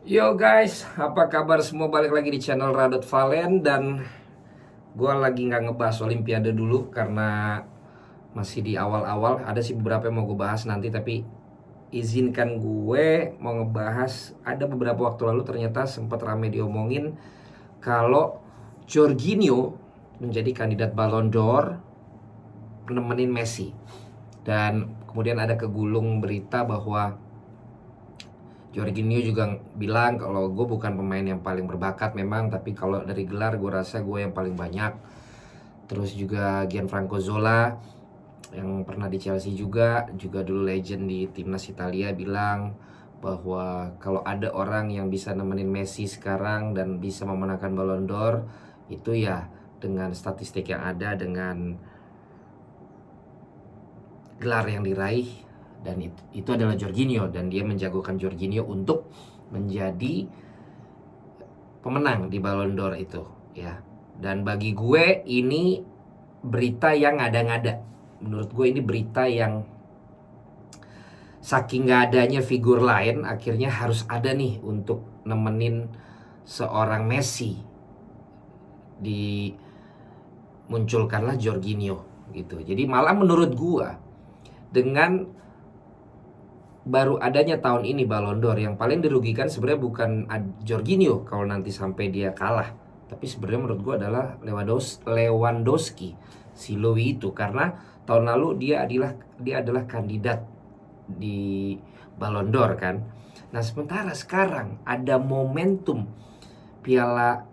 Yo guys, apa kabar semua? Balik lagi di channel Radot Valen. Dan gue lagi nggak ngebahas Olimpiade dulu karena masih di awal-awal. Ada sih beberapa yang mau gue bahas nanti, tapi izinkan gue mau ngebahas. Ada beberapa waktu lalu ternyata sempat rame diomongin kalau Jorginho menjadi kandidat Ballon d'Or nemenin Messi. Dan kemudian ada kegulung berita bahwa Jorginho juga bilang kalau gue bukan pemain yang paling berbakat memang, tapi kalau dari gelar gue rasa gue yang paling banyak. Terus juga Gianfranco Zola yang pernah di Chelsea juga dulu legend di timnas Italia, bilang bahwa kalau ada orang yang bisa nemenin Messi sekarang dan bisa memenangkan Ballon d'Or, itu ya dengan statistik yang ada, dengan gelar yang diraih, dan itu adalah Jorginho, dan dia menjagokan Jorginho untuk menjadi pemenang di Ballon d'Or itu ya. Dan bagi gue ini berita yang ngada-ngada. Menurut gue ini berita yang saking gak adanya figur lain, akhirnya harus ada nih untuk nemenin seorang Messi. Dimunculkanlah Jorginho gitu. Jadi malah menurut gue, dengan baru adanya tahun ini Ballon d'Or, yang paling dirugikan sebenarnya bukan Jorginho kalau nanti sampai dia kalah, tapi sebenarnya menurut gue adalah Lewandowski, si Lowi itu, karena tahun lalu dia adalah kandidat di Ballon d'Or kan. Nah, sementara sekarang ada momentum Piala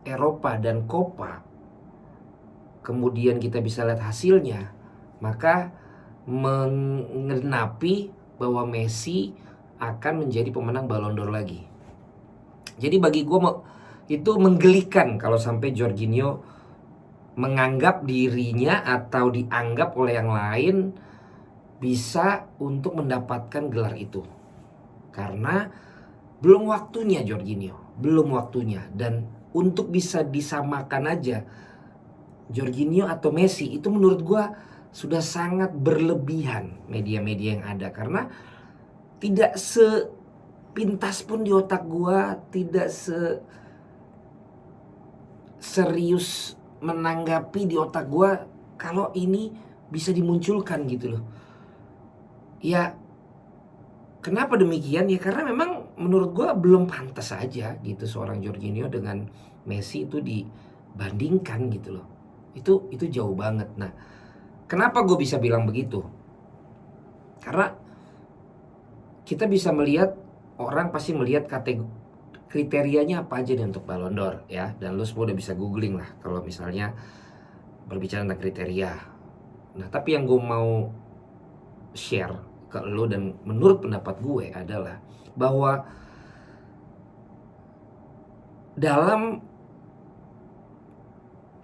Eropa dan Copa, kemudian kita bisa lihat hasilnya, maka mengenapi bahwa Messi akan menjadi pemenang Ballon d'Or lagi. Jadi bagi gue itu menggelikan kalau sampai Jorginho menganggap dirinya atau dianggap oleh yang lain bisa untuk mendapatkan gelar itu. Karena belum waktunya Jorginho, belum waktunya. Dan untuk bisa disamakan aja Jorginho atau Messi, itu menurut gue sudah sangat berlebihan media-media yang ada. Karena tidak sepintas pun di otak gue, tidak serius menanggapi di otak gue kalau ini bisa dimunculkan gitu loh. Ya, kenapa demikian? Ya karena memang menurut gue belum pantas aja gitu seorang Jorginho dengan Messi itu dibandingkan gitu loh. Itu jauh banget. Nah, kenapa gue bisa bilang begitu? Karena kita bisa melihat, orang pasti melihat kriterianya apa aja nih untuk Ballon d'Or ya. Dan lu semua udah bisa googling lah kalau misalnya berbicara tentang kriteria. Nah, tapi yang gue mau share ke lu dan menurut pendapat gue adalah bahwa dalam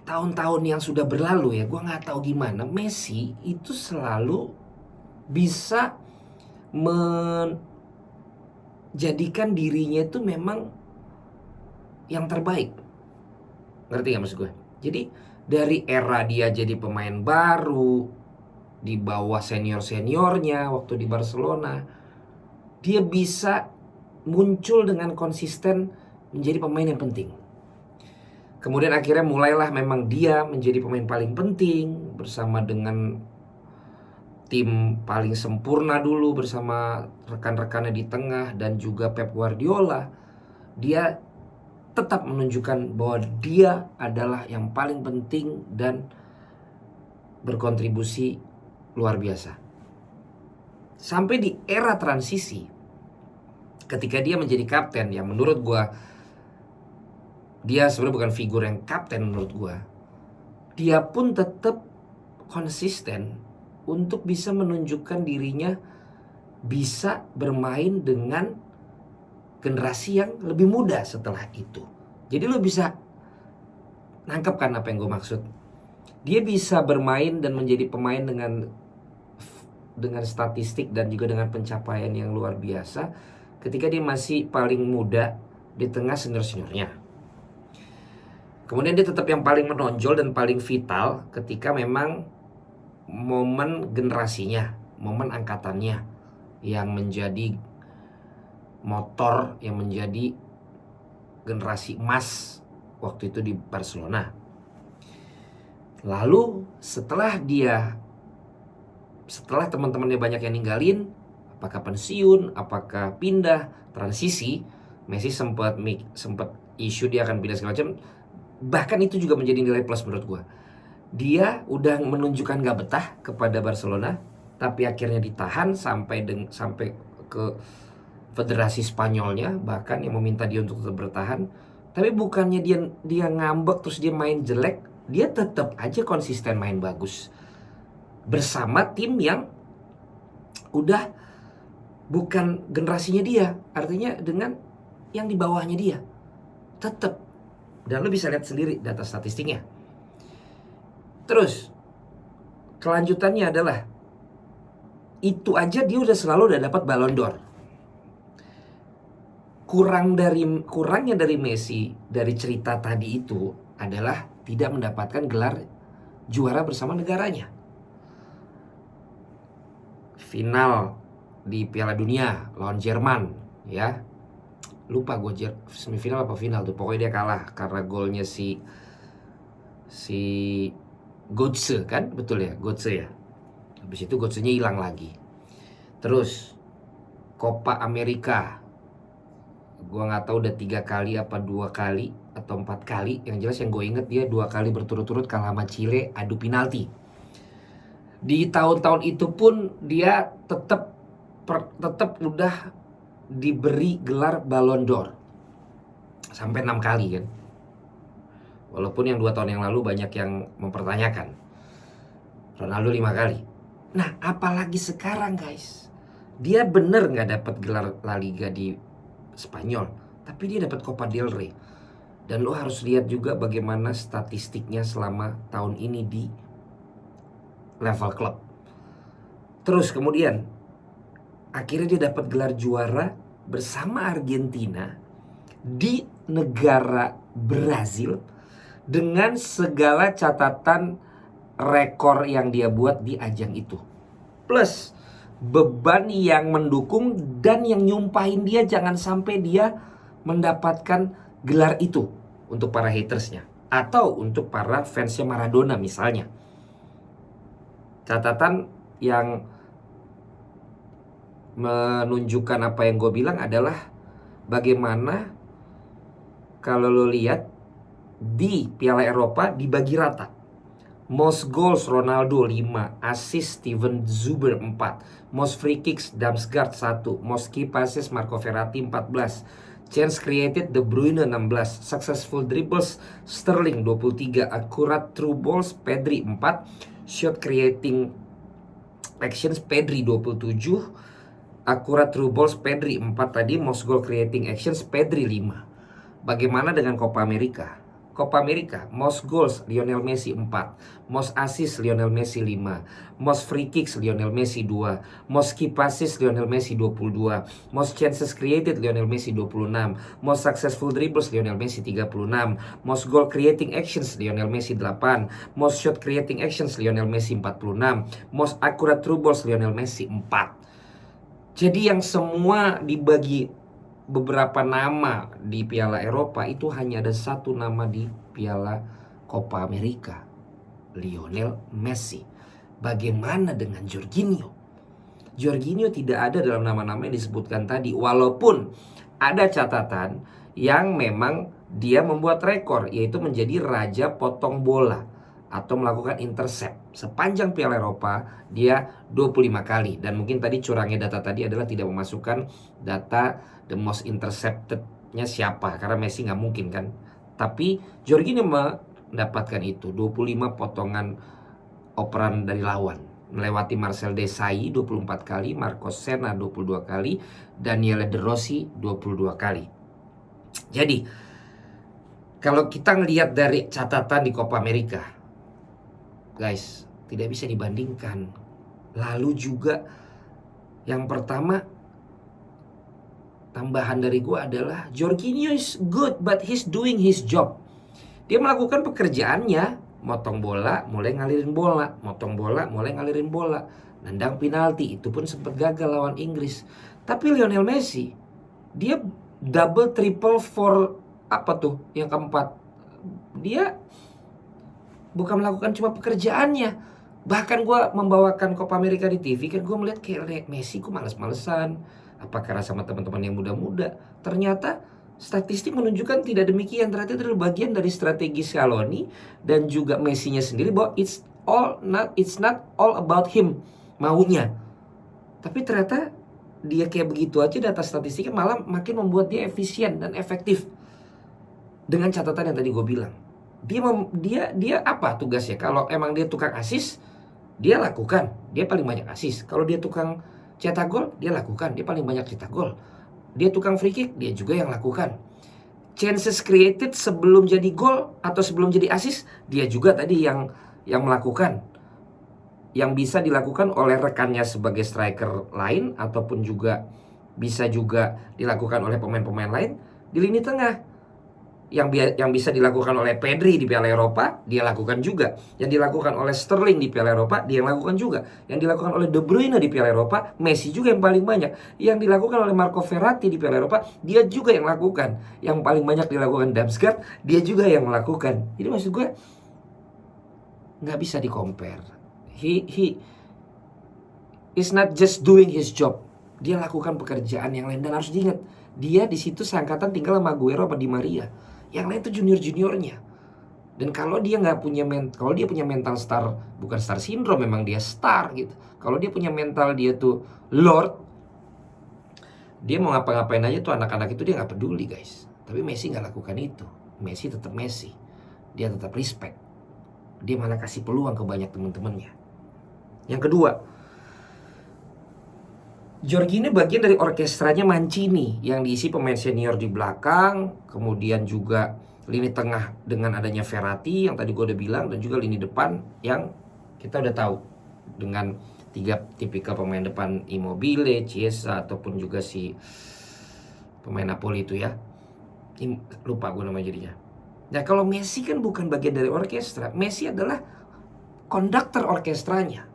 tahun-tahun yang sudah berlalu ya, gue nggak tahu gimana Messi itu selalu bisa menjadikan dirinya itu memang yang terbaik. Ngerti gak maksud gue? Jadi dari era dia jadi pemain baru di bawah senior-seniornya waktu di Barcelona, dia bisa muncul dengan konsisten menjadi pemain yang penting. Kemudian akhirnya mulailah memang dia menjadi pemain paling penting bersama dengan tim paling sempurna dulu bersama rekan-rekannya di tengah dan juga Pep Guardiola. Dia tetap menunjukkan bahwa dia adalah yang paling penting dan berkontribusi luar biasa. Sampai di era transisi, ketika dia menjadi kapten, yang menurut gue dia sebenarnya bukan figur yang kapten menurut gue, dia pun tetap konsisten untuk bisa menunjukkan dirinya bisa bermain dengan generasi yang lebih muda setelah itu. Jadi lo bisa nangkep kan apa yang gue maksud? Dia bisa bermain dan menjadi pemain dengan statistik dan juga dengan pencapaian yang luar biasa ketika dia masih paling muda di tengah senior-seniornya. Kemudian dia tetap yang paling menonjol dan paling vital ketika memang momen generasinya, momen angkatannya yang menjadi motor yang menjadi generasi emas waktu itu di Barcelona. Lalu setelah teman-temannya banyak yang ninggalin, apakah pensiun, apakah pindah, transisi, Messi sempat isu dia akan pindah segala macam. Bahkan itu juga menjadi nilai plus menurut gue. Dia udah menunjukkan gak betah kepada Barcelona, tapi akhirnya ditahan sampai ke Federasi Spanyolnya, bahkan yang meminta dia untuk tetap bertahan. Tapi bukannya dia ngambek terus dia main jelek, dia tetap aja konsisten main bagus bersama tim yang udah bukan generasinya dia, artinya dengan yang di bawahnya dia tetap. Dan lo bisa lihat sendiri data statistiknya. Terus kelanjutannya adalah itu aja dia udah dapat Ballon d'Or. Kurangnya dari Messi dari cerita tadi itu adalah tidak mendapatkan gelar juara bersama negaranya. Final di Piala Dunia lawan Jerman, ya. Lupa gue semifinal apa final tuh. Pokoknya dia kalah karena golnya si Götze kan, betul ya, Götze ya. Habis itu Götze-nya hilang lagi. Terus Copa America, gue nggak tahu udah 3 kali apa 2 kali atau 4 kali. Yang jelas yang gue inget dia 2 kali berturut-turut kalah sama Chile adu penalti. Di tahun-tahun itu pun dia tetap udah diberi gelar Ballon d'Or sampai 6 kali kan. Walaupun yang 2 tahun yang lalu banyak yang mempertanyakan. Ronaldo 5 kali. Nah, apalagi sekarang guys, dia bener gak dapat gelar La Liga di Spanyol, tapi dia dapat Copa del Rey. Dan lo harus lihat juga bagaimana statistiknya selama tahun ini di level klub. Terus kemudian akhirnya dia dapat gelar juara bersama Argentina di negara Brazil dengan segala catatan rekor yang dia buat di ajang itu. Plus beban yang mendukung dan yang nyumpahin dia jangan sampai dia mendapatkan gelar itu untuk para hatersnya atau untuk para fansnya Maradona misalnya. Catatan yang menunjukkan apa yang gue bilang adalah bagaimana kalau lo lihat di Piala Eropa dibagi rata. Most goals Ronaldo 5, assist Steven Zuber 4, most free kicks Damsgaard 1, most key passes Marco Verratti 14, chance created De Bruyne 16, successful dribbles Sterling 23, accurate through balls Pedri 4, shot creating actions Pedri 27, accurate through balls Pedri 4 tadi, most goal creating actions Pedri 5. Bagaimana dengan Copa America? Copa America, most goals Lionel Messi 4, most assists Lionel Messi 5, most free kicks Lionel Messi 2, most key passes Lionel Messi 22, most chances created Lionel Messi 26, most successful dribbles Lionel Messi 36, most goal creating actions Lionel Messi 8, most shot creating actions Lionel Messi 46, most accurate through balls Lionel Messi 4. Jadi yang semua dibagi beberapa nama di Piala Eropa itu hanya ada satu nama di Piala Copa America, Lionel Messi. Bagaimana dengan Jorginho? Jorginho tidak ada dalam nama-nama yang disebutkan tadi, walaupun ada catatan yang memang dia membuat rekor, yaitu menjadi raja potong bola atau melakukan intercept. Sepanjang Piala Eropa dia 25 kali. Dan mungkin tadi curangnya data tadi adalah tidak memasukkan data the most intercepted-nya siapa, karena Messi nggak mungkin kan. Tapi Jorginho mendapatkan itu 25 potongan operan dari lawan, melewati Marcel Desailly 24 kali, Marco Senna 22 kali, Daniele De Rossi 22 kali. Jadi kalau kita ngelihat dari catatan di Copa America, guys, tidak bisa dibandingkan. Lalu juga yang pertama, tambahan dari gue adalah Jorginho is good but he's doing his job. Dia melakukan pekerjaannya, motong bola, mulai ngalirin bola, motong bola, mulai ngalirin bola, nendang penalti, itu pun sempat gagal lawan Inggris. Tapi Lionel Messi Dia double triple for apa tuh yang keempat, dia bukan melakukan cuma pekerjaannya. Bahkan gue membawakan Copa America di TV kan, gue melihat kayak Messi kok males-malesan, apa karena sama teman-teman yang muda-muda. Ternyata statistik menunjukkan tidak demikian. Ternyata itu adalah bagian dari strategi Scaloni dan juga Messi-nya sendiri, bahwa it's not all about him maunya. Tapi ternyata dia kayak begitu aja, data statistiknya malah makin membuat dia efisien dan efektif. Dengan catatan yang tadi gue bilang, dia apa tugasnya? Kalau emang dia tukang asis, dia lakukan, dia paling banyak asis. Kalau dia tukang cetak gol, dia lakukan, dia paling banyak cetak gol. Dia tukang free kick, dia juga yang lakukan. Chances created sebelum jadi gol atau sebelum jadi asis, dia juga tadi yang melakukan. Yang bisa dilakukan oleh rekannya sebagai striker lain, ataupun juga bisa juga dilakukan oleh pemain-pemain lain di lini tengah. Yang bisa dilakukan oleh Pedri di Piala Eropa, dia lakukan juga. Yang dilakukan oleh Sterling di Piala Eropa, dia lakukan juga. Yang dilakukan oleh De Bruyne di Piala Eropa, Messi juga yang paling banyak. Yang dilakukan oleh Marco Verratti di Piala Eropa, dia juga yang lakukan. Yang paling banyak dilakukan Damsgaard, dia juga yang melakukan. Jadi maksud gue, nggak bisa di compare. He is not just doing his job, dia lakukan pekerjaan yang lain. Dan harus diingat, dia di situ seangkatan tinggal sama Aguero apa Di Maria. Yang lain itu junior-juniornya. Dan kalau dia nggak punya kalau dia punya mental star, bukan star syndrome, memang dia star gitu. Kalau dia punya mental dia tuh lord, dia mau ngapa-ngapain aja tuh anak-anak itu dia nggak peduli guys. Tapi Messi nggak lakukan itu. Messi tetap Messi. Dia tetap respect. Dia malah kasih peluang ke banyak teman-temannya. Yang kedua, Jorginho bagian dari orkestranya Mancini yang diisi pemain senior di belakang, kemudian juga lini tengah dengan adanya Verratti yang tadi gue udah bilang, dan juga lini depan yang kita udah tahu dengan 3 tipikal pemain depan, Immobile, Chiesa, ataupun juga si pemain Napoli itu ya, lupa gue namanya jadinya. Nah kalau Messi kan bukan bagian dari orkestra, Messi adalah konduktor orkestranya.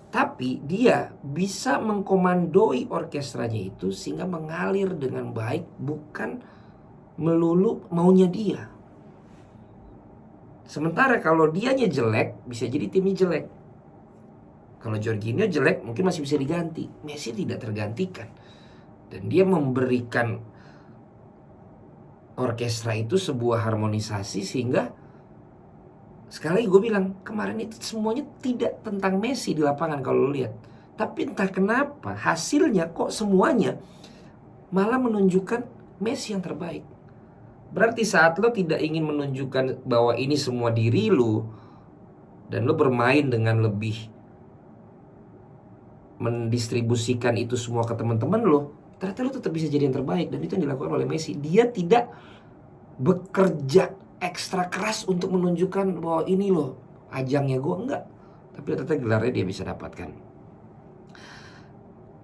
Tapi dia bisa mengkomandoi orkestranya itu sehingga mengalir dengan baik, bukan melulu maunya dia. Sementara kalau dianya jelek, bisa jadi timnya jelek. Kalau Jorginho jelek, mungkin masih bisa diganti. Messi tidak tergantikan. Dan dia memberikan orkestra itu sebuah harmonisasi sehingga, sekali lagi gue bilang, kemarin itu semuanya tidak tentang Messi di lapangan kalau lo lihat. Tapi entah kenapa hasilnya kok semuanya malah menunjukkan Messi yang terbaik. Berarti saat lo tidak ingin menunjukkan bahwa ini semua diri lo, dan lo bermain dengan lebih mendistribusikan itu semua ke teman-teman lo, ternyata lo tetap bisa jadi yang terbaik. Dan itu yang dilakukan oleh Messi. Dia tidak bekerja ekstra keras untuk menunjukkan bahwa ini loh ajangnya gue, enggak. Tapi ternyata gelarnya dia bisa dapatkan.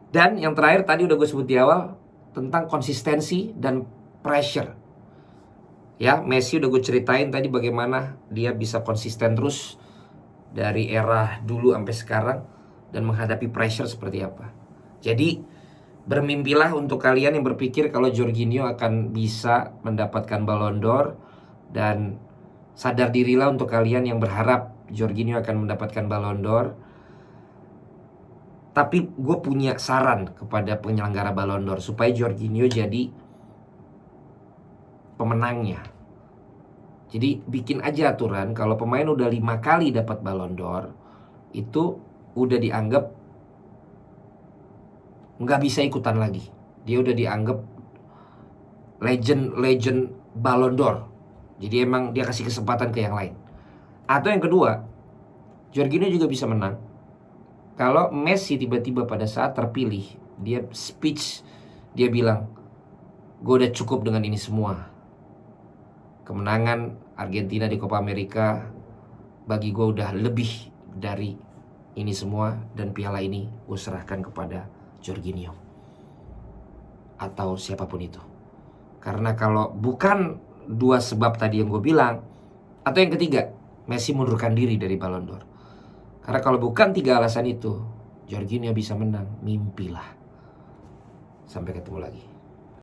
Dan yang terakhir tadi udah gue sebut di awal tentang konsistensi dan pressure. Ya, Messi udah gue ceritain tadi bagaimana dia bisa konsisten terus dari era dulu sampai sekarang dan menghadapi pressure seperti apa. Jadi bermimpilah untuk kalian yang berpikir kalau Jorginho akan bisa mendapatkan Ballon d'Or, dan sadar dirilah untuk kalian yang berharap Jorginho akan mendapatkan Ballon d'Or. Tapi gue punya saran kepada penyelenggara Ballon d'Or supaya Jorginho jadi pemenangnya. Jadi bikin aja aturan kalau pemain udah 5 kali dapat Ballon d'Or, itu udah dianggap nggak bisa ikutan lagi. Dia udah dianggap legend Ballon d'Or. Jadi emang dia kasih kesempatan ke yang lain. Atau yang kedua, Jorginho juga bisa menang kalau Messi tiba-tiba pada saat terpilih, dia speech, dia bilang, gue udah cukup dengan ini semua. Kemenangan Argentina di Copa America bagi gue udah lebih dari ini semua, dan piala ini gue serahkan kepada Jorginho atau siapapun itu. Karena kalau bukan 2 sebab tadi yang gue bilang, atau yang ketiga, Messi mundurkan diri dari Ballon d'Or. Karena kalau bukan 3 alasan itu, Jorginho bisa menang, mimpilah. Sampai ketemu lagi.